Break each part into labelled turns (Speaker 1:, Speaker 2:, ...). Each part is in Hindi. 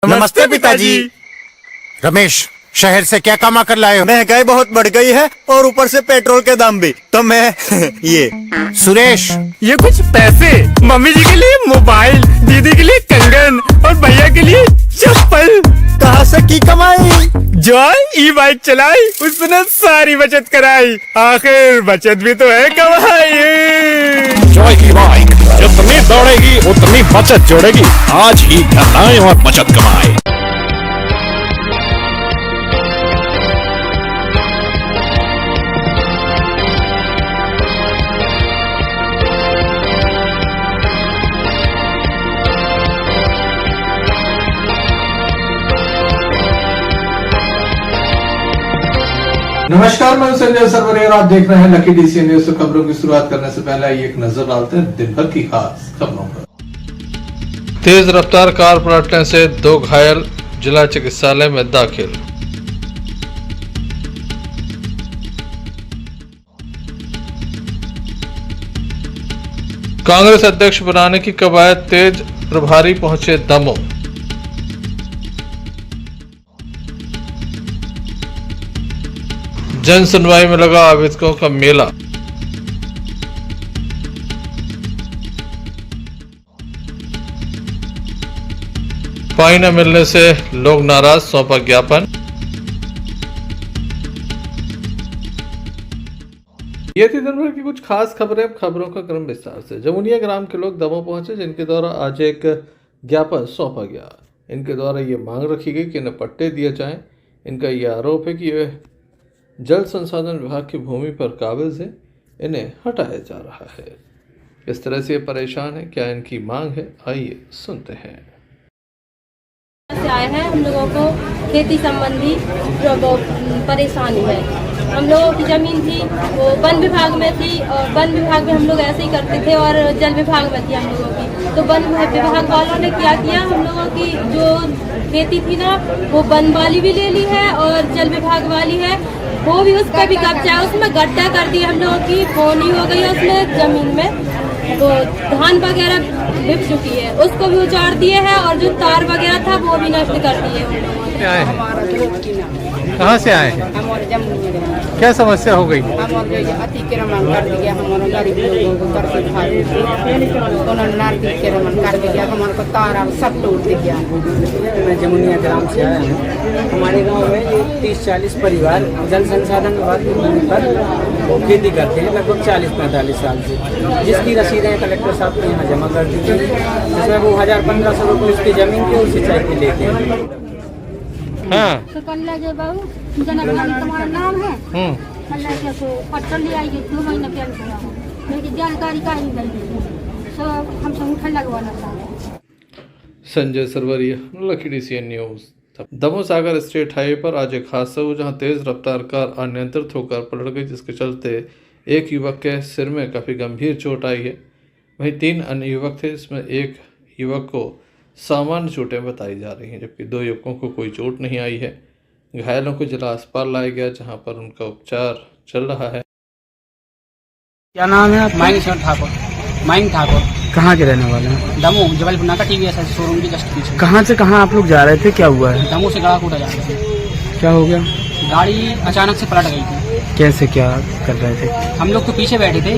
Speaker 1: नमस्ते पिताजी।
Speaker 2: रमेश, शहर से क्या कमा कर लाए हो?
Speaker 1: महंगाई बहुत बढ़ गई है और ऊपर से पेट्रोल के दाम भी, तो मैं ये।
Speaker 2: सुरेश,
Speaker 3: ये कुछ पैसे मम्मी जी के लिए मोबाइल, दीदी के लिए कंगन और भैया के लिए चप्पल।
Speaker 1: कहाँ से की कमाई?
Speaker 3: जो ई बाइक चलाई उसने सारी बचत कराई, आखिर बचत भी तो है कमाई।
Speaker 4: जॉय की बाइक जितनी दौड़ेगी उतनी बचत जोड़ेगी। आज ही घर लाएं और बचत कमाएं।
Speaker 5: नमस्कार, मैं संजय सरवरिया और आप देख रहे हैं लकी डीसी न्यूज। तो खबरों की शुरुआत करने से पहले आइए एक नजर डालते हैं दिन भर की खास खबरों पर।
Speaker 6: तेज रफ्तार कार पलटने से 2 घायल, जिला चिकित्सालय में दाखिल। कांग्रेस अध्यक्ष बनाने की कवायद तेज, प्रभारी पहुंचे दमोह। जन सुनवाई में लगा आवेदकों का मेला। पानी न मिलने से लोग नाराज, सौंपा ज्ञापन। ये थी दिन भर की कुछ खास खबरें। अब खबरों का क्रम विस्तार से। जमुनिया ग्राम के लोग दमोह पहुंचे, जिनके द्वारा आज एक ज्ञापन सौंपा गया। इनके द्वारा ये मांग रखी गई कि इन्हें पट्टे दिए जाएं। इनका यह आरोप है कि वे जल संसाधन विभाग की भूमि पर काबिज है, इन्हें हटाया जा रहा है। किस तरह से ये परेशान है, क्या इनकी मांग है, आइए सुनते हैं।
Speaker 7: से आए हैं, हम लोगों को खेती संबंधी जो परेशानी है। हम लोगों की ज़मीन थी वो वन विभाग में थी, और वन विभाग में हम लोग ऐसे ही करते थे, और जल विभाग में थी हम लोगों की। तो वन विभाग वालों ने क्या किया, हम लोगों की जो खेती थी ना, वो वन वाली भी ले ली है और जल विभाग वाली है, वो भी उसका भी कब्जा है। उसमें गड्ढा कर दिया हम लोगों की, बोनी हो गई है उसमें ज़मीन में। वो धान वगैरह बिक चुकी है, उसको भी उजाड़ दिए हैं, और जो तार वगैरह था वो भी नष्ट कर दिए हम लोगों ने।
Speaker 3: कहाँ से आए हैं?
Speaker 8: हमारे जम्मू में रहना।
Speaker 3: क्या समस्या हो गई?
Speaker 8: हमारे अतिक्रमण कर दिया, हमारे गरीब लोगों को करके उन्होंने अतिक्रमण कर दिया, हमारे को तार सब तोड़ दिया।
Speaker 9: मैं जमुनिया ग्राम से आया हूँ। हमारे गांव में 30-40 परिवार जल संसाधन विभाग की भूमि पर खेती करते हैं, लगभग 40-45 साल से, जिसकी रसीदें कलेक्टर साहब के यहाँ जमा कर दी गई, जिसमें वो 1000-1500 रुपये उसकी जमीन के और सिंचाई के लेते हैं।
Speaker 3: हाँ।
Speaker 7: तुम्हारा नाम है, पट्टल ले आइए 2 महीने पहले जानकारी का ही सब हम सब उठा लगवाना था।
Speaker 6: Sanjay Sarwaria, lucky DC news. Damoh Sagar state highway पर आज एक हादसा हुआ, जहां तेज रफ्तार कार अनियंत्रित होकर पलट गई, जिसके चलते एक युवक के सिर में काफ़ी गंभीर चोट आई है। वहीं 3 अन्य युवक थे, जिसमें एक युवक को सामान्य चोटें बताई जा रही हैं, जबकि 2 युवकों को कोई चोट नहीं आई है। घायलों को जिला अस्पताल लाया गया, जहां पर उनका उपचार चल रहा है।
Speaker 9: क्या नाम है आपका? माइन ठाकुर। कहाँ के रहने वाले हैं?
Speaker 8: दमोह जबलपुर नाका टीवीएस शोरूम की जस्ट पीछे।
Speaker 9: कहाँ से कहाँ आप लोग जा रहे थे, क्या हुआ है?
Speaker 8: दमोह से गड़ाकोटा जा रहे थे।
Speaker 9: क्या हो गया?
Speaker 8: गाड़ी अचानक से पलट गई थी।
Speaker 9: कैसे, क्या कर रहे थे?
Speaker 8: हम लोग तो पीछे बैठे थे,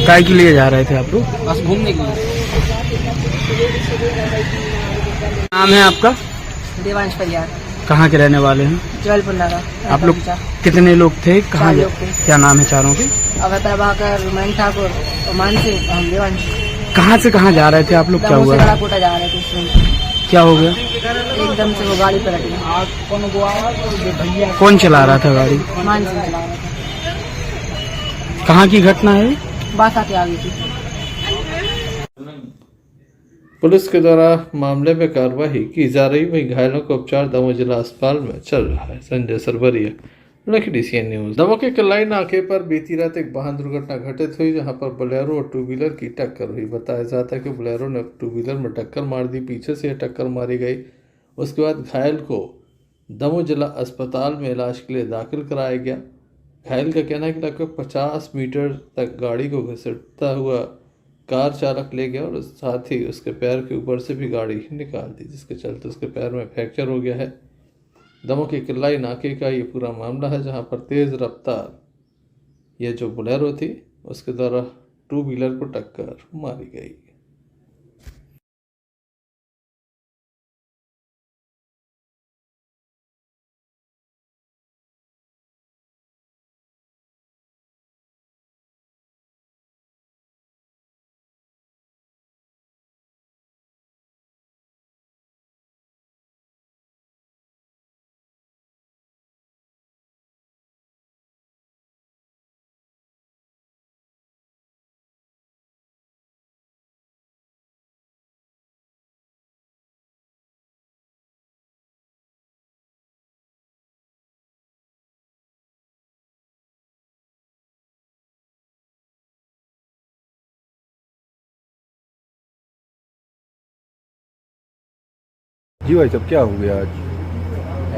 Speaker 9: काय के लिए जा रहे थे आप लोग?
Speaker 8: बस घूमने के लिए।
Speaker 9: नाम है आपका?
Speaker 8: देवांश परियार।
Speaker 9: कहाँ के रहने वाले हैं?
Speaker 8: जबलपुर नाका।
Speaker 9: आप लोग कितने लोग थे, कहाँ?
Speaker 8: 4 लोग थे।
Speaker 9: क्या नाम है चारों के?
Speaker 8: अवतार भाकर, माइन ठाकुर, मान सिंह, हम देवांश।
Speaker 9: कहाँ से कहाँ जा रहे थे आप लोग, क्या
Speaker 8: दमोह
Speaker 9: हुआ?
Speaker 8: से गड़ाकोटा जा रहे थे उसमें।
Speaker 9: क्या हो गया?
Speaker 8: एकदम से वो गाड़ी पलट गई।
Speaker 9: कौन चला रहा था गाड़ी?
Speaker 8: मान सिंह चला रहा था।
Speaker 9: कहाँ की घटना है?
Speaker 8: बात आके आ गई थी।
Speaker 6: पुलिस के द्वारा मामले में कार्रवाई की जा रही, वहीं घायलों का उपचार दमोह जिला अस्पताल में चल रहा है। Sanjay Sarwaria, lucky DC news. Damoh के कलाई नाके पर बीती रात एक वाहन दुर्घटना घटित हुई, जहां पर बोलेरो और 2 व्हीलर की टक्कर हुई। बताया जाता है कि बोलेरो ने 2 व्हीलर में टक्कर मार दी, पीछे से टक्कर मारी गई। उसके बाद घायल को दमोह जिला अस्पताल में इलाज के लिए दाखिल कराया गया। घायल का कहना है कि लगभग 50 मीटर तक गाड़ी को घसीटता हुआ कार चालक ले गया और साथ ही उसके पैर के ऊपर से भी गाड़ी निकाल दी, जिसके चलते उसके पैर में फ्रैक्चर हो गया है। दमोह के किल्लाई नाके का ये पूरा मामला है, जहां पर तेज़ रफ्तार ये जो बोलेरो थी उसके द्वारा 2 व्हीलर को टक्कर मारी गई।
Speaker 10: जी भाई साहब, क्या हो गया आज?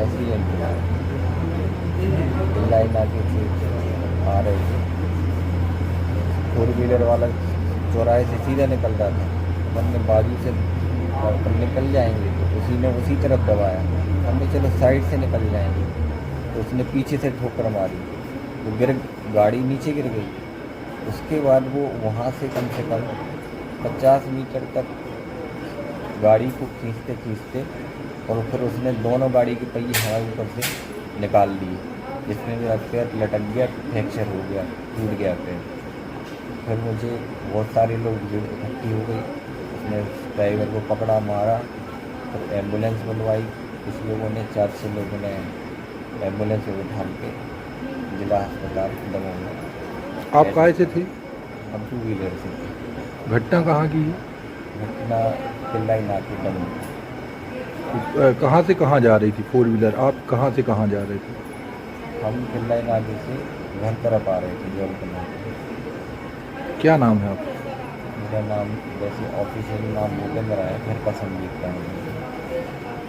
Speaker 11: एक्सीडेंट हुआ। लाइन आगे से आ रहे थे, 4 व्हीलर वाला चौराहे से सीधा निकल रहा था। हमने बाजू से अपन निकल जाएंगे तो उसी ने उसी तरफ दबाया। हमने चलो साइड से निकल जाएंगे तो उसने पीछे से ठोकर मारी, तो गाड़ी नीचे गिर गई। उसके बाद वो वहाँ से कम 50 मीटर तक गाड़ी को खींचते खींचते और फिर उसने दोनों गाड़ी के पहिए हमारे ऊपर से निकाल लिए, जिसमें मेरा पैर लटक गया, फ्रैक्चर हो गया, टूट गया पैर। फिर मुझे बहुत सारे लोग भीड़ इकट्ठी हो गई, उसने ड्राइवर को पकड़ा, मारा, फिर एम्बुलेंस बुलवाई। कुछ लोगों ने 4-6 लोगों ने एम्बुलेंस में उठा के जिला अस्पताल दमोह में।
Speaker 10: आप काहे से थे?
Speaker 11: हम 2 व्हीलर से थे।
Speaker 10: घटना कहाँ की है?
Speaker 11: घटना किल्लाई नाके दमोह।
Speaker 10: कहाँ से कहाँ जा रही थी 4 व्हीलर? आप कहाँ से कहाँ जा रहे थे?
Speaker 11: हम किल्लाई नाके से घर तरफ आ रहे थे जौलपुर।
Speaker 10: क्या नाम है आपका?
Speaker 11: मेरा नाम वैसे ऑफिशियल नाम भूपेंद्र है, घर का संगीत का है।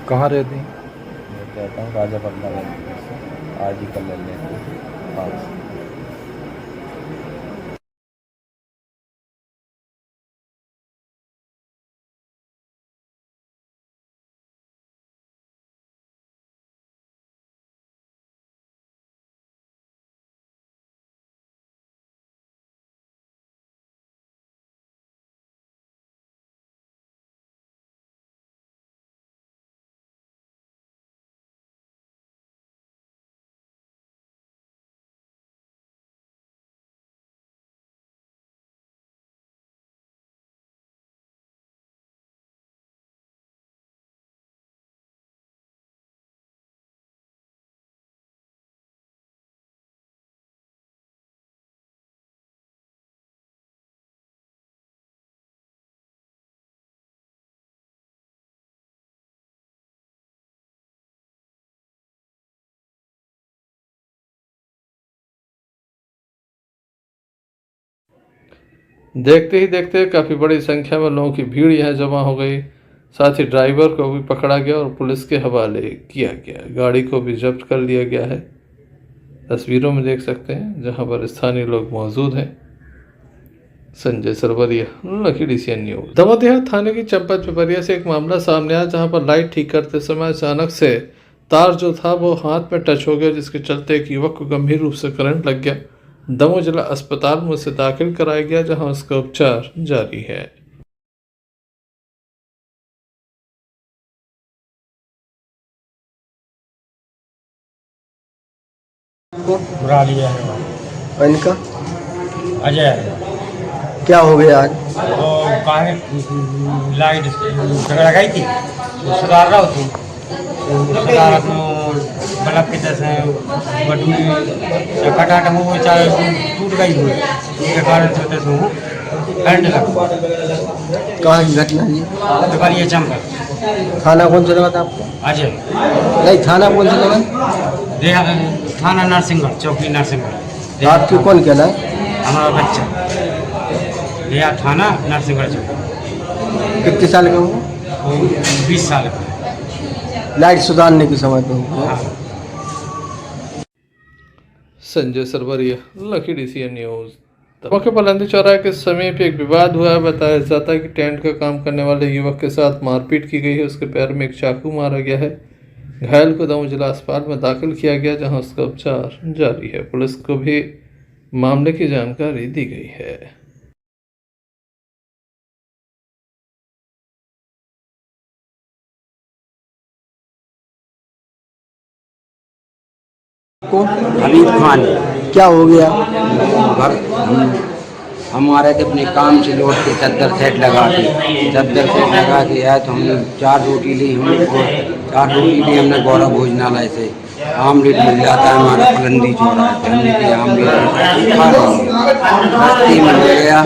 Speaker 10: कहाँ रहते हैं?
Speaker 11: मैं कहता हूँ राजा पटना में, आज ही कल लेते पास।
Speaker 6: देखते ही देखते काफ़ी बड़ी संख्या में लोगों की भीड़ यहाँ जमा हो गई। साथ ही ड्राइवर को भी पकड़ा गया और पुलिस के हवाले किया गया। गाड़ी को भी जब्त कर लिया गया है। तस्वीरों में देख सकते हैं जहां पर स्थानीय लोग मौजूद हैं। Sanjay Sarwaria, lucky DCN news. Damoh देहात थाने की चंपत पिपरिया से एक मामला सामने आया, जहां पर लाइट ठीक करते समय अचानक से तार जो था वो हाथ में टच हो गया, जिसके चलते एक युवक को गंभीर रूप से करंट लग गया। दमोह जिला अस्पताल में उसे दाखिल कराया गया, जहां उसका उपचार जारी है।
Speaker 9: बुरा लिया है
Speaker 12: इनका
Speaker 9: अजय।
Speaker 12: क्या हो गया आज?
Speaker 9: और काहे लाइट लगाई थी, सुधार रहा थी, बल्ब की तरह से कटाट में वो चार टूट गई हुई, उसके कारण से करंट लगा।
Speaker 12: कहाँ की घटना है?
Speaker 9: तो कल ये चंपा।
Speaker 12: थाना कौन सा लगा था आपको?
Speaker 9: अजय
Speaker 12: नहीं, थाना कौन सा लगा?
Speaker 9: थाना नरसिंहगढ़, चौकी नरसिंहगढ़।
Speaker 12: आपकी कौन कहना है?
Speaker 9: हमारा बच्चा यह थाना नरसिंहगढ़ चौकी।
Speaker 12: कितने साल का हो?
Speaker 9: 20 साल का।
Speaker 12: लाइट सुधारने के समय तो
Speaker 6: Sanjay Sarwaria, lucky DCN News. मौके पर लंदी चौराहे के समीप एक विवाद हुआ है। बताया जाता है कि टेंट का काम करने वाले युवक के साथ मारपीट की गई है। उसके पैर में एक चाकू मारा गया है। घायल को दमोह जिला अस्पताल में दाखिल किया गया, जहां उसका उपचार जारी है। पुलिस को भी मामले की जानकारी दी गई है।
Speaker 9: हबीब खान।
Speaker 12: क्या हो गया?
Speaker 9: हम आ रहे थे अपने काम से लौट के चद्दर सेट लगा के आए तो हमने 4 रोटी ली। हमने गौरव भोजनालय से आमलेट मिल जाता है हमारा फलंदी चौराहे पे। हमने के आमलेट खा लेंगे। रास्ते में गया,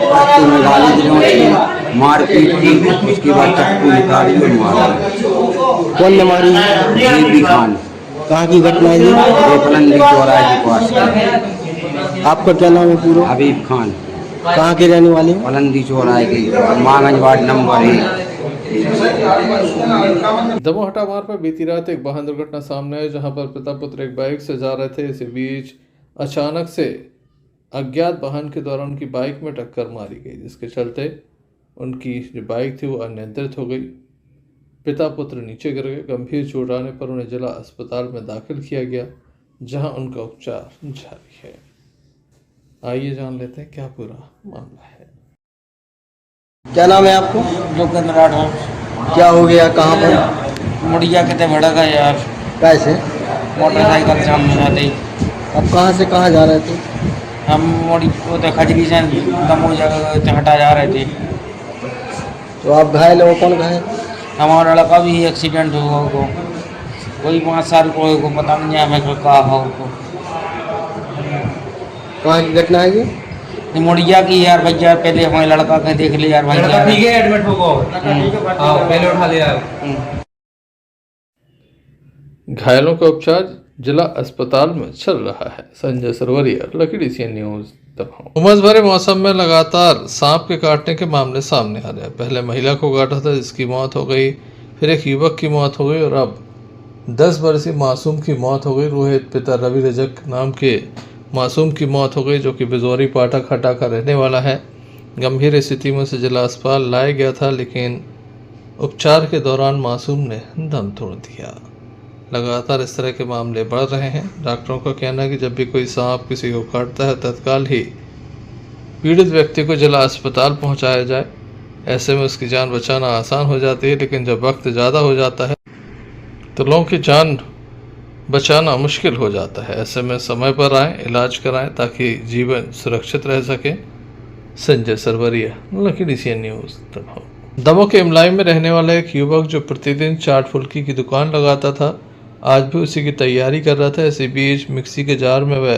Speaker 9: रास्ते में गाली गलौज मारपीट की, उसके बाद चप्पू निकाली और मारा।
Speaker 12: कौन ने मारी?
Speaker 9: हबीब खान।
Speaker 12: कहाँ की घटना है ये?
Speaker 9: फलंदी चौराहे के पास।
Speaker 12: आपका क्या नाम है पूरा?
Speaker 9: हबीब खान।
Speaker 12: कहाँ के रहने वाले?
Speaker 9: फलंदी चौराहे के मांगंज वार्ड नंबर 1।
Speaker 6: दमोह हटा मार्ग पर बीती रात एक वाहन दुर्घटना सामने आई, जहां पर पिता पुत्र एक बाइक से जा रहे थे। इसी बीच अचानक से अज्ञात वाहन के द्वारा उनकी बाइक में टक्कर मारी गई, जिसके चलते उनकी जो बाइक थी वो अनियंत्रित हो गई। पिता पुत्र नीचे गिर गए। गंभीर चोट आने पर उन्हें जिला अस्पताल में दाखिल किया गया, जहां उनका उपचार जारी है। आइए जान लेते हैं क्या पूरा मामला है।
Speaker 12: क्या नाम है आपको?
Speaker 9: जोगेंद्र राठौर।
Speaker 12: क्या हो गया? कहाँ पर?
Speaker 9: मुड़िया कितने भड़क है यार।
Speaker 12: कैसे?
Speaker 9: मोटरसाइकिल सामने जाते।
Speaker 12: अब कहाँ से कहाँ जा रहे थे?
Speaker 9: हम मोड़ी तो खजरी से दमोह जगह हटा जा रहे थे।
Speaker 12: तो आप घायल हो? कौन घायल?
Speaker 9: हमारा लड़का भी एक्सीडेंट हुआ को, कोई 5 साल को पता नहीं है हमें कहा हो को।
Speaker 12: कहाँ की घटना है ये?
Speaker 9: मुड़िया की यार भैया, पहले हमारे लड़का के देख ले यार भैया।
Speaker 12: ठीक है, एडमिट हो गो। पहले उठा ले यार।
Speaker 6: घायलों का उपचार जिला अस्पताल में चल रहा है। Sanjay Sarwaria, lucky DCN news Damoh. उमस भरे मौसम में लगातार सांप के काटने के मामले सामने आ रहे हैं। पहले महिला को काटा था, जिसकी मौत हो गई, फिर एक युवक की मौत हो गई और अब 10 वर्षीय मासूम की मौत हो गई। रोहित पिता रवि रजक नाम के मासूम की मौत हो गई, जो कि बिजौरी पाठक हटा का रहने वाला है। गंभीर स्थिति में उसे जिला अस्पताल लाया गया था, लेकिन उपचार के दौरान मासूम ने दम तोड़ दिया। लगातार इस तरह के मामले बढ़ रहे हैं। डॉक्टरों का कहना है कि जब भी कोई सांप किसी को काटता है, तत्काल ही पीड़ित व्यक्ति को जिला अस्पताल पहुंचाया जाए। ऐसे में उसकी जान बचाना आसान हो जाती है, लेकिन जब वक्त ज़्यादा हो जाता है तो लोगों की जान बचाना मुश्किल हो जाता है। ऐसे में समय पर आएँ, इलाज कराएं, ताकि जीवन सुरक्षित रह सके। Sanjay Sarwaria, lucky DCN News Damoh. Damoh के इमलाई में रहने वाला एक युवक जो प्रतिदिन चाट फुल्की की दुकान लगाता था, आज भी उसी की तैयारी कर रहा था। इसी बीच मिक्सी के जार में वह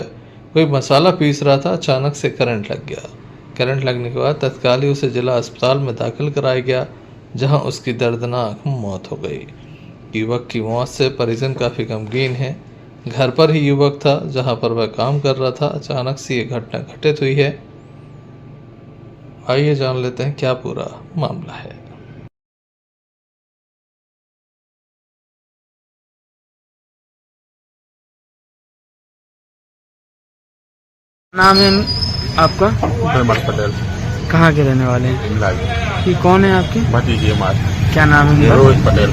Speaker 6: कोई मसाला पीस रहा था। अचानक से करंट लग गया। करंट लगने के बाद तत्काल ही उसे जिला अस्पताल में दाखिल कराया गया, जहां उसकी दर्दनाक मौत हो गई। युवक की मौत से परिजन काफ़ी गमगीन है। घर पर ही युवक था जहां पर वह काम कर रहा था। अचानक से ये घटना घटित हुई है। आइए जान लेते हैं क्या पूरा मामला है।
Speaker 9: नाम है आपका?
Speaker 13: हेमंत पटेल।
Speaker 9: कहाँ के रहने वाले हैं?
Speaker 13: इमलाई।
Speaker 9: ये कौन है आपके?
Speaker 13: भतीजे हमारे।
Speaker 9: क्या नाम है?
Speaker 13: रोहित पटेल।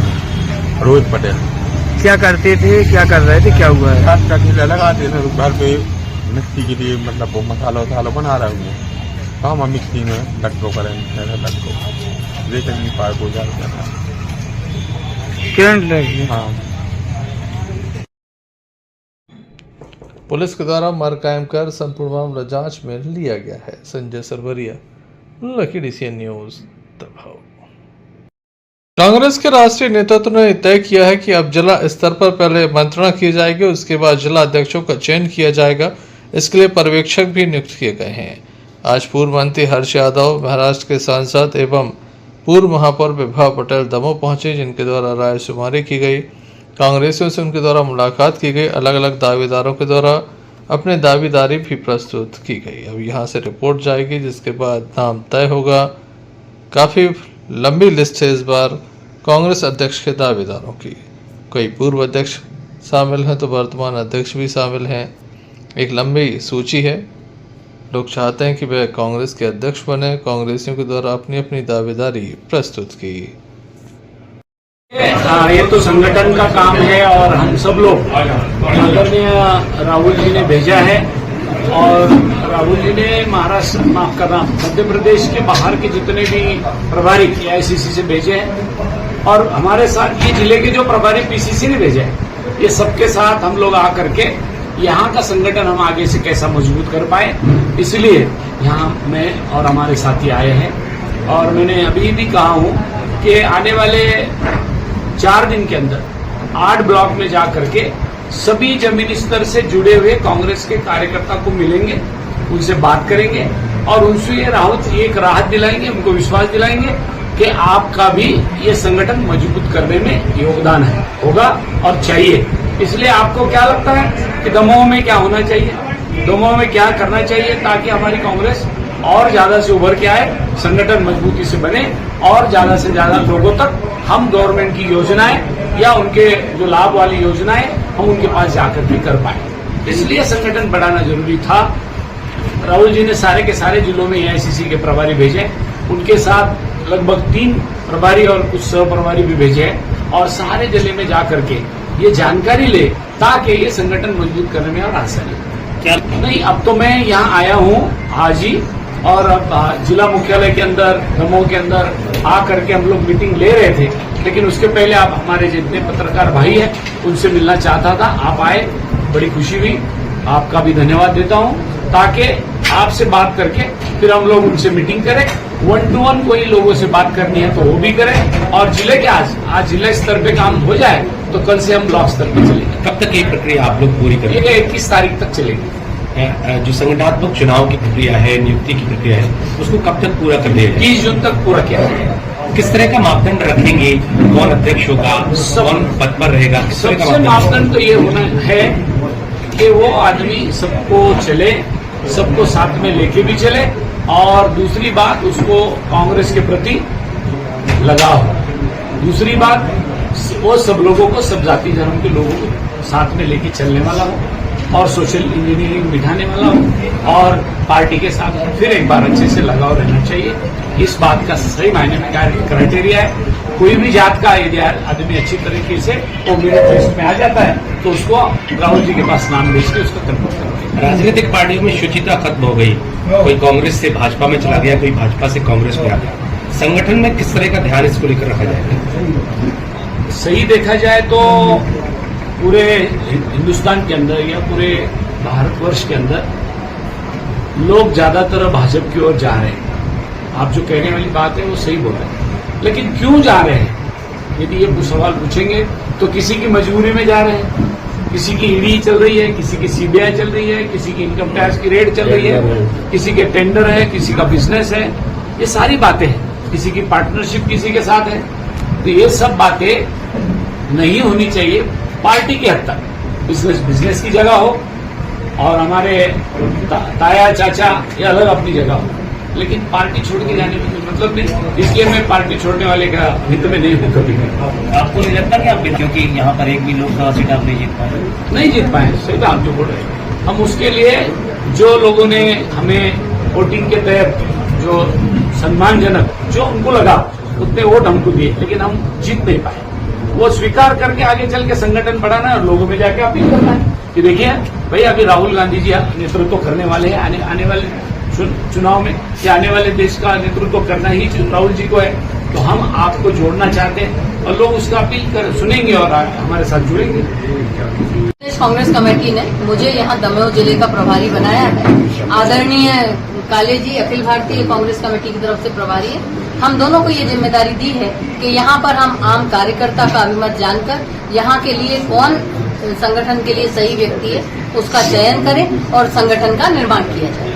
Speaker 13: रोहित पटेल।
Speaker 9: क्या करते थे, क्या कर रहे थे, क्या हुआ है?
Speaker 13: चाट का ठेला लगाते थे घर पे, मिक्सी के लिए मतलब वो मसाला वसाला बना रहे होंगे। हम मिक्सी में लट्टो करेंगे, लट्टो लेकिन पार को जा
Speaker 9: करंट लगी।
Speaker 13: हाँ।
Speaker 6: पुलिस के द्वारा मर कायम कर संपूर्ण मामला जांच में लिया गया है। Sanjay Sarwaria, lucky DCN news Damoh. Congress के राष्ट्रीय नेतृत्व ने तय किया है कि अब जिला स्तर पर पहले मंत्रणा की जाएगी, उसके बाद जिला अध्यक्षों का चयन किया जाएगा। इसके लिए पर्यवेक्षक भी नियुक्त किए गए हैं। आज पूर्व मंत्री हर्ष यादव, महाराष्ट्र के सांसद एवं पूर्व महापौर विभा पटेल दमोह पहुंचे, जिनके द्वारा रायशुमारी की गई। कांग्रेसियों से उनके द्वारा मुलाकात की गई। अलग अलग दावेदारों के द्वारा अपने दावेदारी भी प्रस्तुत की गई। अब यहाँ से रिपोर्ट जाएगी, जिसके बाद नाम तय होगा। काफ़ी लंबी लिस्ट है इस बार कांग्रेस अध्यक्ष के दावेदारों की। कई पूर्व अध्यक्ष शामिल हैं तो वर्तमान अध्यक्ष भी शामिल हैं। एक लंबी सूची है। लोग चाहते हैं कि वह कांग्रेस के अध्यक्ष बने। कांग्रेसियों के द्वारा अपनी अपनी दावेदारी प्रस्तुत की।
Speaker 9: ये तो संगठन का काम है और हम सब लोग आदरणीय राहुल जी ने भेजा है और राहुल जी ने महाराष्ट्र माफ करना मध्य प्रदेश के बाहर के जितने भी प्रभारी AICC से भेजे हैं और हमारे साथ ये जिले के जो प्रभारी PCC ने भेजे हैं, ये सबके साथ हम लोग आकर के यहाँ का संगठन हम आगे से कैसा मजबूत कर पाए, इसलिए यहाँ मैं और हमारे साथी आए हैं। और मैंने अभी भी कहा हूँ कि आने वाले 4 दिन के अंदर 8 ब्लॉक में जा करके सभी जमीनी स्तर से जुड़े हुए कांग्रेस के कार्यकर्ता को मिलेंगे, उनसे बात करेंगे और उनसे ये राहत दिलाएंगे, उनको विश्वास दिलाएंगे कि आपका भी ये संगठन मजबूत करने में योगदान होगा और चाहिए। इसलिए आपको क्या लगता है कि दमोह में क्या होना चाहिए, दमोह में क्या करना चाहिए ताकि हमारी कांग्रेस और ज्यादा से उभर के आए, संगठन मजबूती से बने और ज्यादा से ज्यादा लोगों तक हम गवर्नमेंट की योजनाएं या उनके जो लाभ वाली योजनाएं हम उनके पास जाकर के कर पाए। इसलिए संगठन बढ़ाना जरूरी था। राहुल जी ने सारे के सारे जिलों में AICC के प्रभारी भेजे, उनके साथ लगभग 3 प्रभारी और कुछ सह प्रभारी भी भेजे हैं और सारे जिले में जा करके ये जानकारी ले ताकि ये संगठन मजबूत करने में और आसानी क्या नहीं। अब तो मैं यहाँ आया हूँ आज ही और अब जिला मुख्यालय के अंदर दमोह के अंदर आकर के हम लोग मीटिंग ले रहे थे, लेकिन उसके पहले आप हमारे जितने पत्रकार भाई हैं उनसे मिलना चाहता था, आप आए, बड़ी खुशी हुई, आपका भी धन्यवाद देता हूँ। ताकि आपसे बात करके फिर हम लोग उनसे मीटिंग करें, 1 to 1 कोई लोगों से बात करनी है तो वो भी करें और जिले के आज जिला स्तर पे काम हो जाए तो कल से हम ब्लॉक स्तर पे चलेंगे।
Speaker 14: कब तक ये प्रक्रिया आप लोग पूरी करेंगे?
Speaker 9: ये 21 तारीख तक चलेगी।
Speaker 14: जो संगठनात्मक चुनाव की प्रक्रिया है, नियुक्ति की प्रक्रिया है, उसको कब तक पूरा कर दिया जाएगा?
Speaker 9: 30 जून तक पूरा किया जाएगा।
Speaker 14: किस तरह का मापदंड रखेंगे? कौन अध्यक्ष होगा, कौन पद पर रहेगा?
Speaker 9: सबसे मापदंड तो ये होना है कि वो आदमी सबको चले, सबको साथ में लेके भी चले और दूसरी बात उसको कांग्रेस के प्रति लगाव। दूसरी बात वो सब लोगों को, सब जाति धर्म के लोगों को साथ में लेके चलने वाला हो और सोशल इंजीनियरिंग बिठाने वाला हो और पार्टी के साथ फिर एक बार अच्छे से लगाव रहना चाहिए। इस बात का सही मायने में क्राइटेरिया है। कोई भी जात का यदि आदमी अच्छी तरीके से वो मेरिट लिस्ट में आ जाता है तो उसको राहुल जी के पास नाम भेज के उसको कन्वर्ट करते हैं।
Speaker 14: राजनीतिक पार्टियों में शुचिता खत्म हो गई, कोई कांग्रेस से भाजपा में चला गया, कोई भाजपा से कांग्रेस में आ गया। संगठन में किस तरह का ध्यान इसको लेकर रखा जाएगा?
Speaker 9: सही देखा जाए तो पूरे हिंदुस्तान के अंदर या पूरे भारतवर्ष के अंदर लोग ज्यादातर भाजपा की ओर जा रहे हैं। आप जो कहने वाली बात है वो सही बोल रहे हैं, लेकिन क्यों जा रहे हैं यदि ये सवाल पूछेंगे तो किसी की मजबूरी में जा रहे हैं, किसी की ईडी चल रही है, किसी की CBI चल रही है, किसी की इनकम टैक्स की रेड चल रही है, किसी के टेंडर है, किसी का बिजनेस है, ये सारी बातें हैं, किसी की पार्टनरशिप किसी के साथ है। तो ये सब बातें नहीं होनी चाहिए। पार्टी की हद तक बिजनेस की जगह हो और हमारे ताया चाचा ये अलग अपनी जगह हो, लेकिन पार्टी छोड़ के जाने में कोई मतलब नहीं। इसलिए मैं पार्टी छोड़ने वाले का हित में नहीं हूँ कभी।
Speaker 14: आपको नहीं लगता कि आप क्योंकि यहाँ पर एक भी लोकसभा सीट आप नहीं जीत पाए?
Speaker 9: नहीं जीत पाए, सही बात जो बोल रहे हैं। हम उसके लिए जो लोगों ने हमें वोटिंग के तहत जो सम्मानजनक जो उनको लगा उतने वोट हमको दिए, लेकिन हम जीत नहीं पाए। वो स्वीकार करके आगे चल के संगठन बढ़ाना है और लोगों में जाके अपील करना है कि देखिए भाई अभी राहुल गांधी जी नेतृत्व करने वाले हैं आने वाले चुनाव में, या आने वाले देश का नेतृत्व करना ही राहुल जी को है, तो हम आपको जोड़ना चाहते हैं और लोग उसका अपील सुनेंगे और हमारे साथ जुड़ेंगे।
Speaker 15: प्रदेश कांग्रेस कमेटी ने मुझे यहाँ दमोह जिले का प्रभारी बनाया है। आदरणीय काले जी अखिल भारतीय कांग्रेस कमेटी की तरफ से प्रभारी है। हम दोनों को ये जिम्मेदारी दी है कि यहाँ पर हम आम कार्यकर्ता का अभिमत जानकर यहाँ के लिए कौन संगठन के लिए सही व्यक्ति है उसका चयन करें और संगठन का निर्माण किया जाए।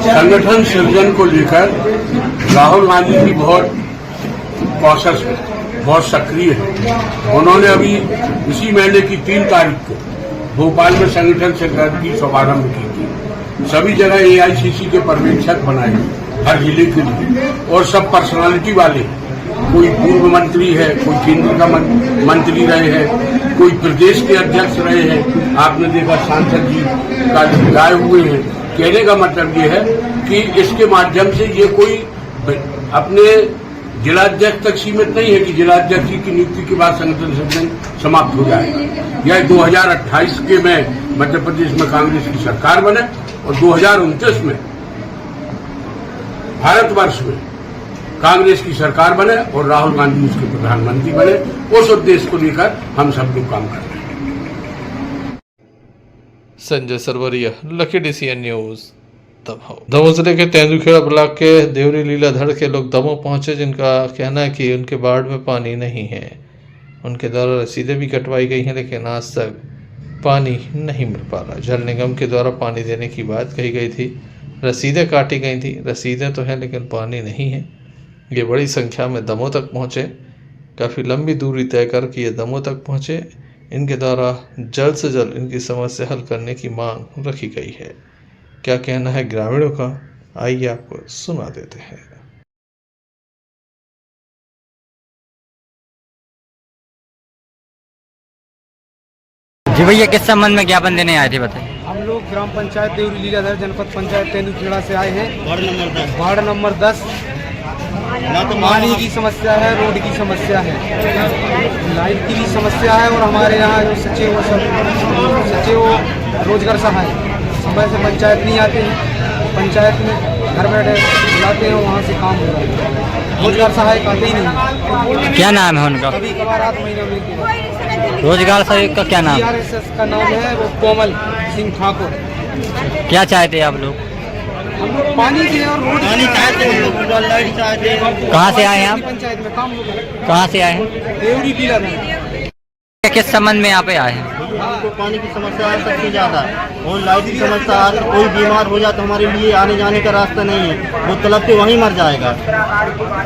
Speaker 16: संगठन सृजन को लेकर राहुल गांधी जी बहुत कॉशस है, बहुत सक्रिय है। उन्होंने अभी इसी महीने की 3 तारीख को भोपाल में संगठन सृजन की शुभारंभ की थी। सभी जगह AICC के पर्यवेक्षक बनाए हर जिले के लिए और सब पर्सनालिटी वाले कोई पूर्व मंत्री है, कोई केंद्र का मंत्री रहे हैं, कोई प्रदेश के अध्यक्ष रहे हैं। आपने देखा सांसद जी का लाए हुए हैं। कहने का मतलब ये है कि इसके माध्यम से ये कोई अपने जिलाध्यक्ष तक सीमित नहीं है कि जिलाध्यक्ष की नियुक्ति के बाद संगठन सज्जन समाप्त हो जाएगा। यह 2028 के में मध्य प्रदेश में कांग्रेस की सरकार बने और 2029 में भारतवर्ष में कांग्रेस की सरकार बने और राहुल गांधी उसके प्रधानमंत्री बने। उस उद्देश्य को लेकर हम सब लोग काम कर रहे हैं।
Speaker 6: Sanjay Sarwaria, lucky DCN news, Damoh. Damoh जिले के तेंदुखेड़ा ब्लॉक के देवरी लीलाधर के लोग दमोह पहुंचे, जिनका कहना है कि उनके बाढ़ में पानी नहीं है। उनके द्वारा रसीदें भी कटवाई गई हैं, लेकिन आज तक पानी नहीं मिल पा रहा। जल निगम के द्वारा पानी देने की बात कही गई थी, रसीदें काटी गई थी, रसीदें तो हैं लेकिन पानी नहीं है। ये बड़ी संख्या में दमोह तक पहुँचे, काफ़ी लंबी दूरी तय करके ये दमोह तक पहुँचे। इनके द्वारा जल्द से जल्द इनकी समस्या हल करने की मांग रखी गई है। क्या कहना है ग्रामीणों का, आइए आपको सुना देते हैं।
Speaker 17: जी भैया, किस संबंध में ज्ञापन देने आए थे बताइए।
Speaker 9: हम लोग ग्राम पंचायत देवरी लीलाधर जनपद पंचायत तेंदुखेड़ा से आए हैं। Ward number 10। पानी की समस्या है, रोड की समस्या है, लाइट की भी समस्या है और हमारे यहाँ जो सचिव रोजगार सहाय समय से पंचायत नहीं आते हैं। पंचायत में घर बैठे बुलाते हैं, वहाँ से काम हो रहा है। रोजगार सहायक आते ही नहीं।
Speaker 17: क्या नाम है उनका?
Speaker 9: कभी कभार 8 महीना में।
Speaker 17: रोजगार सहायक का क्या नाम?
Speaker 9: TRSS का नाम है वो कोमल सिंह ठाकुर।
Speaker 17: क्या चाहते हैं आप लोग?
Speaker 9: हम लोग पानी के और रोड पानी चाहते हैं, लाइट चाहते हैं।
Speaker 17: कहाँ से आए हैं आप?
Speaker 9: पंचायत में काम होगा।
Speaker 17: कहाँ से आए हैं?
Speaker 9: देवरी लीलाधर।
Speaker 17: किस संबंध में यहाँ पे आए हैं?
Speaker 12: हमको पानी की समस्या है सबसे ज़्यादा, और लाइट की समस्या है। कोई बीमार हो जाए तो हमारे लिए आने जाने का रास्ता नहीं है, वो तलब पे वहीं मर जाएगा।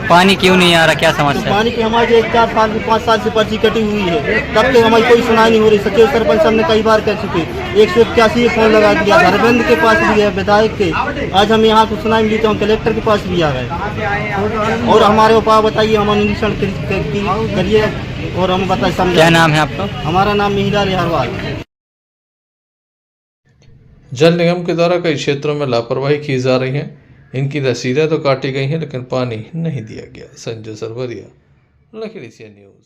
Speaker 17: पानी क्यों नहीं आ रहा, क्या समस्या?
Speaker 12: तो पानी की हमारी 4 साल 5 साल से पर्ची कटी हुई है, तब तक हमारी कोई सुनाई नहीं हो रही। सचिव सरपंच साहब ने कई बार कह चुके, 181 फोन लगा दिया, धर्मेंद्र के पास भी है, विधायक के। आज हम यहाँ कुछ सुनाई मिली तो हम कलेक्टर के पास भी आ गए। और हमारे उपाय बताइए, हम निरीक्षण करिए और हम बताइए।
Speaker 17: क्या नाम है आपका?
Speaker 12: हमारा नाम मिहिला रिहरवाल।
Speaker 6: जल निगम के द्वारा कई क्षेत्रों में लापरवाही की जा रही है। इनकी रसीदें तो काटी गई हैं लेकिन पानी नहीं दिया गया। Sanjay Sarwaria, lucky DCN news.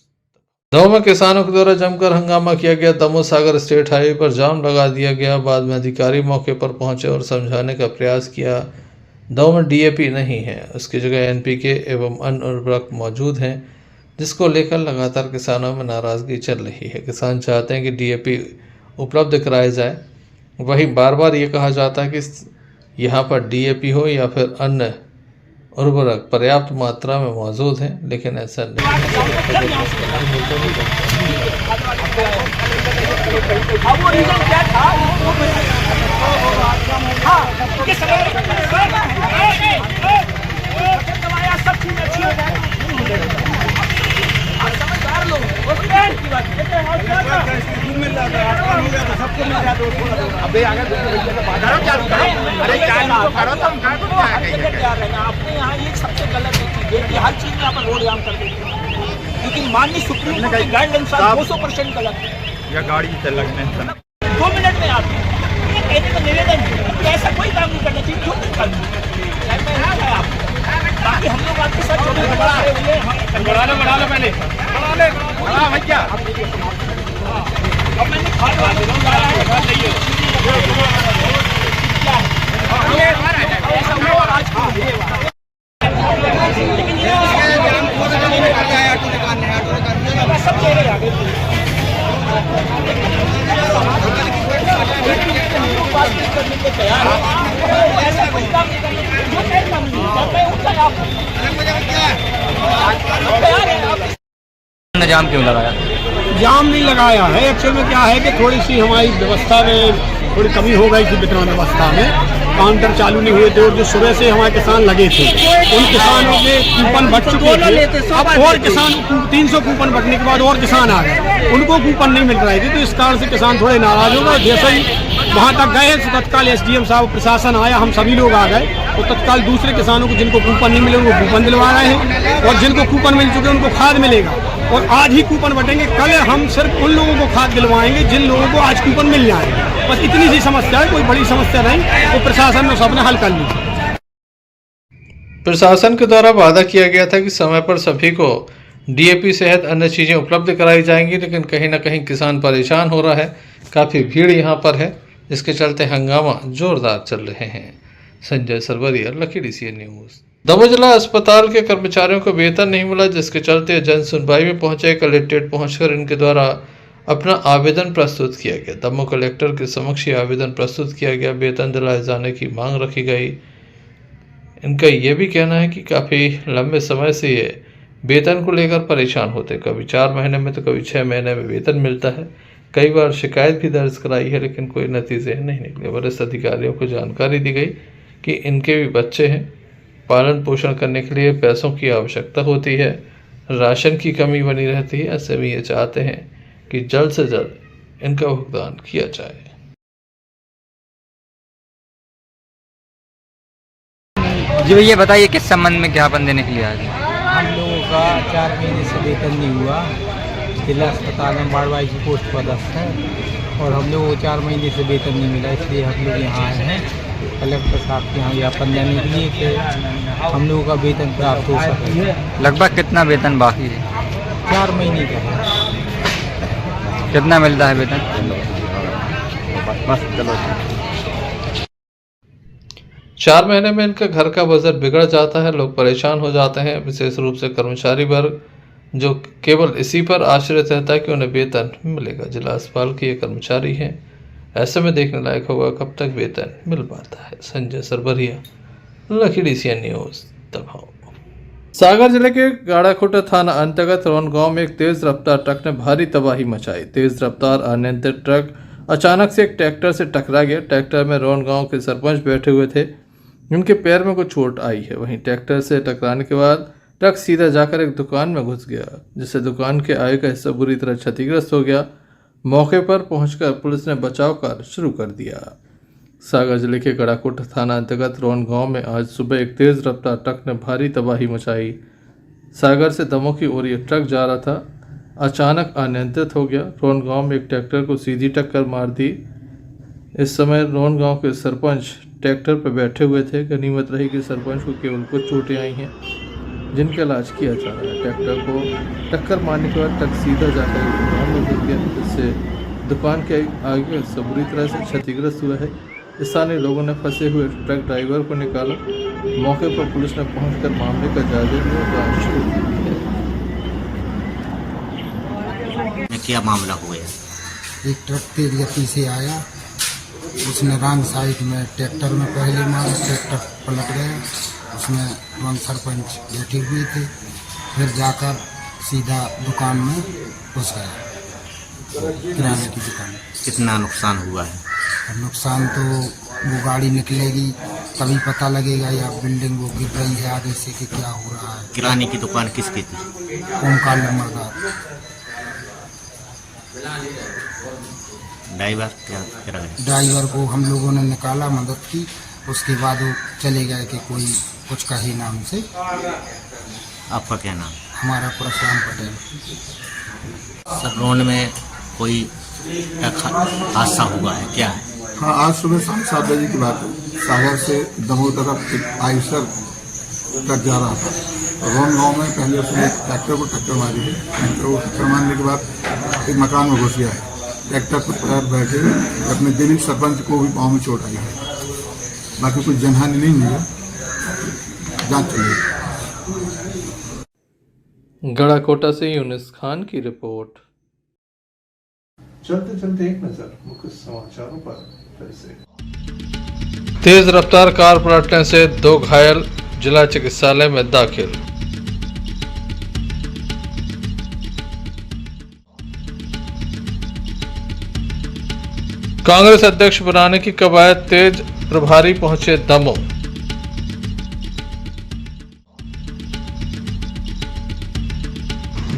Speaker 6: Damoh में किसानों के द्वारा जमकर हंगामा किया गया। दमोह सागर स्टेट हाईवे पर जाम लगा दिया गया। बाद में अधिकारी मौके पर पहुंचे और समझाने का प्रयास किया। दमोह में DAP नहीं है, उसकी जगह NPK एवं अन्य उर्वरक मौजूद हैं, जिसको लेकर लगातार किसानों में नाराजगी चल रही है। किसान चाहते हैं कि DAP उपलब्ध कराया जाए, वहीं बार बार ये कहा जाता है कि यहाँ पर DAP हो या फिर अन्य उर्वरक पर्याप्त मात्रा में मौजूद हैं, लेकिन ऐसा नहीं।
Speaker 18: आपने यहाँ ये सबसे गलत चीज है कि हर चीज में आप रोड जाम कर देते हैं, क्योंकि माननीय सुप्रीम कोर्ट की गाइड अनुसार 200% गलत है।
Speaker 13: या गाड़ी से लगने
Speaker 18: 2 मिनट में आते हैं, ये कहने का निवेदन है कि ऐसा कोई काम नहीं करना चाहिए। क्यों नहीं करना आप, ताकि हम लोग आपके साथ बढ़ा लो पहले बढ़ा भैया। अब मैंने खाद वाले सब चेहरे आगे करने को तैयार है। ऐसा कोई काम नहीं करना।
Speaker 17: जाम क्यों लगाया?
Speaker 16: जाम नहीं लगाया है, एक्चुअल में क्या है कि थोड़ी सी हमारी व्यवस्था में थोड़ी कमी हो गई थी। वितरण व्यवस्था में काउंटर चालू नहीं हुए थे और जो सुबह से हमारे किसान लगे थे उन किसानों के कूपन बट चुके थे। अब और किसान 300 कूपन बटने के बाद और किसान आ गए, उनको कूपन नहीं मिल रहे थे, तो इस कारण से किसान थोड़े नाराज हो गए। जैसे ही
Speaker 9: वहाँ तक गए तो तत्काल एसडीएम साहब प्रशासन आया, हम सभी लोग आ गए और तत्काल दूसरे किसानों को जिनको कूपन नहीं मिले उनको कूपन दिलवा रहे हैं और जिनको कूपन मिल चुके उनको खाद मिलेगा और आज ही कूपन बटेंगे। कल हम सिर्फ उन लोगों को खाद दिलवाएंगे जिन लोगों को आज कूपन मिल जाएंगे। बस इतनी सी समस्या है, कोई बड़ी समस्या नहीं, वो प्रशासन ने सबने हल कर ली।
Speaker 6: प्रशासन के द्वारा वादा किया गया था कि समय पर सभी को डीएपी सहित अन्य चीजें उपलब्ध कराई जाएंगी, लेकिन कहीं न कहीं किसान परेशान हो रहा है। काफी भीड़ यहां पर है, जिसके चलते हंगामा जोरदार चल रहे हैं। Sanjay Sarwaria, lucky DCN news. Damoh जिला अस्पताल के कर्मचारियों को वेतन नहीं मिला, जिसके चलते जन सुनवाई में पहुंचे। कलेक्ट्रेट पहुंचकर इनके द्वारा अपना आवेदन प्रस्तुत किया गया। दमोह कलेक्टर के समक्ष आवेदन प्रस्तुत किया गया। वेतन दिलाए जाने की मांग रखी गई। इनका यह भी कहना है कि काफ़ी लंबे समय से ये वेतन को लेकर परेशान होते, कभी 4 महीने में तो कभी 6 महीने में वेतन मिलता है। कई बार शिकायत भी दर्ज कराई है, लेकिन कोई नतीजे नहीं निकले। वरिष्ठ अधिकारियों को जानकारी दी गई कि इनके भी बच्चे हैं, पालन पोषण करने के लिए पैसों की आवश्यकता होती है, राशन की कमी बनी रहती है। ऐसे में ये चाहते हैं कि जल्द से जल्द इनका भुगतान किया जाए।
Speaker 17: जी भैया बताइए किस संबंध में ज्ञापन देने के लिए आए थे?
Speaker 9: हम लोगों का 4 महीने से वेतन नहीं हुआ। जिला अस्पताल में बाड़वाई की पोस्ट पदस्थ है और हम लोगों को 4 महीने से वेतन नहीं मिला, इसलिए हम लोग यहाँ आए हैं कलेक्टर साहब के यहाँ ज्ञापन देने के लिए कि हम लोगों का वेतन प्राप्त हो सके।
Speaker 17: लगभग कितना वेतन बाकी है?
Speaker 9: 4 महीने का है।
Speaker 17: कितना मिलता है वेतन?
Speaker 9: बस चलो
Speaker 6: 4 महीने में इनका घर का बजट बिगड़ जाता है, लोग परेशान हो जाते हैं। विशेष रूप से कर्मचारी वर्ग जो केवल इसी पर आश्रित रहता है कि उन्हें वेतन मिलेगा। जिला अस्पताल के ये कर्मचारी हैं, ऐसे में देखने लायक होगा कब तक वेतन मिल पाता है। Sanjay Sarwaria, lucky DCN news, Damoh. Sagar जिले के गाड़ाखोटा थाना अंतर्गत रोन गांव में एक तेज रफ्तार ट्रक ने भारी तबाही मचाई। तेज रफ्तार अनियंत्रित ट्रक अचानक से एक ट्रैक्टर से टकरा गया। ट्रैक्टर में रोन गांव के सरपंच बैठे हुए थे, उनके पैर में कुछ चोट आई है। वहीं ट्रैक्टर से टकराने के बाद ट्रक सीधा जाकर एक दुकान में घुस गया, जिससे दुकान के आगे का हिस्सा बुरी तरह क्षतिग्रस्त हो गया। मौके पर पहुंचकर पुलिस ने बचाव कार्य शुरू कर दिया। सागर जिले के गड़ाकोट थाना अंतर्गत रोन गांव में आज सुबह एक तेज रफ्तार ट्रक ने भारी तबाही मचाई। सागर से दमोह की ओर ये ट्रक जा रहा था, अचानक अनियंत्रित हो गया। रोन गांव में एक ट्रैक्टर को सीधी टक्कर मार दी। इस समय रोन गांव के सरपंच ट्रैक्टर पर बैठे हुए थे। गनीमत रही कि सरपंच को केवल कुछ चोटें आई हैं, जिनका इलाज किया जा रहा है। ट्रैक्टर को टक्कर मारने के बाद ट्रक सीधा जाकर दुकान में घुस गया, जिससे दुकान के आगे से बुरी तरह से क्षतिग्रस्त हुआ है। स्थानीय लोगों ने फंसे हुए ट्रक ड्राइवर को निकाला। मौके पर पुलिस ने पहुंचकर मामले का जायजा लिया और जांच शुरू की है।
Speaker 19: क्या मामला हुआ है?
Speaker 20: एक ट्रक तेज गति से आया, उसने रॉन्ग साइड में ट्रैक्टर में पहले मारा, ट्रैक्टर पलट गया। उसमें रॉन्ग सरपंच बैठे हुए थे, फिर जाकर सीधा दुकान में घुस गया, किराने की दुकान।
Speaker 19: कितना नुकसान हुआ है?
Speaker 20: नुकसान तो वो गाड़ी निकलेगी तभी पता लगेगा, या बिल्डिंग वो गिर रही है आगे से कि क्या हो रहा है।
Speaker 19: किराने की दुकान किसकी थी?
Speaker 20: ओमकार नंबरदार।
Speaker 19: ड्राइवर क्या करा?
Speaker 20: ड्राइवर को हम लोगों ने निकाला, मदद की, उसके बाद वो चले गए कि कोई कुछ कहे नाम से।
Speaker 19: आपका क्या नाम?
Speaker 20: हमारा परशुराम पटेल।
Speaker 19: सर रोड में कोई हादसा हुआ है क्या?
Speaker 21: हाँ, आज सुबह 7:30 बजे की बात है। सागर से दमोह तरफ एक आइसर ट्रक जा रहा था। रोन गांव में पहले उसने ट्रैक्टर को टक्कर मारी है। ट्रैक्टर को टक्कर मारने के बाद एक मकान में घुस गया है। ट्रैक्टर पर पैर बैठे अपने दिलीप सरपंच को भी पाँव में चोट आई है। बाकी कोई जनहानि नहीं हुई है, जांच चलेगी।
Speaker 6: गड़ाकोटा से यूनिस खान की रिपोर्ट।
Speaker 5: चलते चलते एक नजर मुख्य समाचारों पर फिर से।
Speaker 6: तेज रफ्तार कार पलटने से 2 घायल, जिला चिकित्सालय में दाखिल। कांग्रेस अध्यक्ष बनाने की कवायद तेज, प्रभारी पहुंचे दमोह।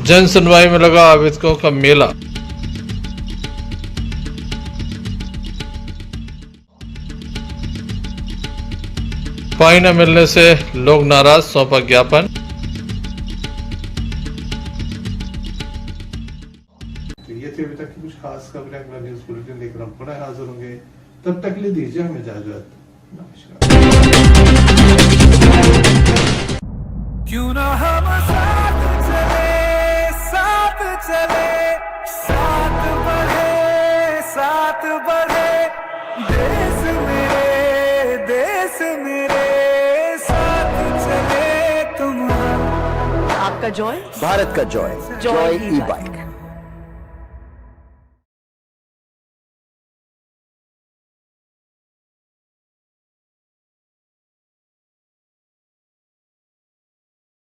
Speaker 6: जन सुनवाई में लगा आवेदकों का मेला। पानी न मिलने से लोग नाराज, सौंपा ज्ञापन।
Speaker 5: तो ये थी अभी तक की कुछ खास खबरें। अगला न्यूज बुलेटिन लेकर हम पुनः हाजिर होंगे, तब तक के लिए दीजिए हमें इजाजत। नमस्कार।
Speaker 2: क्यों ना हम साथ चले, साथ चले, साथ बढ़े, देश मेरे साथ चले तुम।
Speaker 22: आपका जॉय,
Speaker 23: भारत का जॉय, जॉय ई बाइक।